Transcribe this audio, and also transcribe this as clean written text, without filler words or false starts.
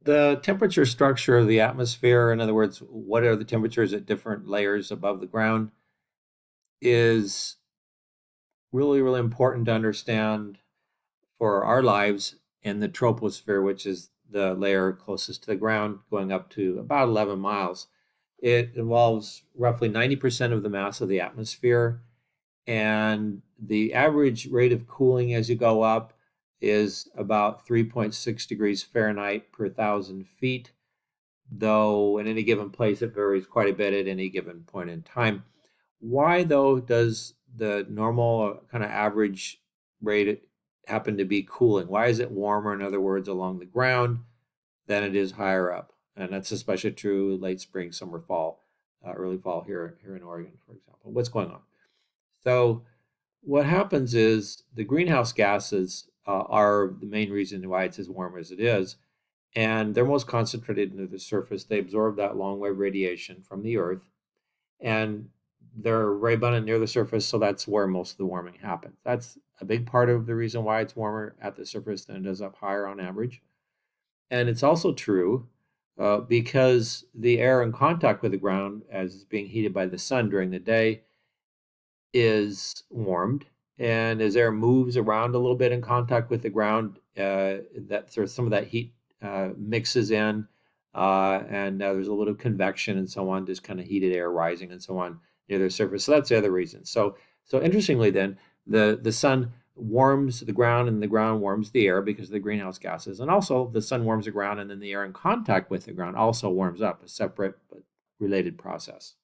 The temperature structure of the atmosphere, in other words, what are the temperatures at different layers above the ground, is really, really important to understand for our lives in the troposphere, which is the layer closest to the ground, going up to about 11 miles. It involves roughly 90% of the mass of the atmosphere, and the average rate of cooling as you go up is about 3.6 degrees Fahrenheit per thousand feet, though in any given place it varies quite a bit at any given point in time. Why, though, does the normal kind of average rate happen to be cooling? Why is it warmer, in other words, along the ground than it is higher up? And that's especially true late spring, summer, fall, early fall here in Oregon, for example. What's going on? So, what happens is the greenhouse gases are the main reason why it's as warm as it is, and they're most concentrated near the surface. They absorb that long wave radiation from the Earth, and they're very abundant near the surface, so that's where most of the warming happens. That's a big part of the reason why it's warmer at the surface than it is up higher on average. And it's also true because the air in contact with the ground, as it's being heated by the sun during the day, is warmed. And as air moves around a little bit in contact with the ground, that sort of some of that heat mixes in, and there's a little convection and so on, just kind of heated air rising and so on near the surface. So that's the other reason. So interestingly, then the sun warms the ground and the ground warms the air because of the greenhouse gases, and also the sun warms the ground and then the air in contact with the ground also warms up, a separate but related process.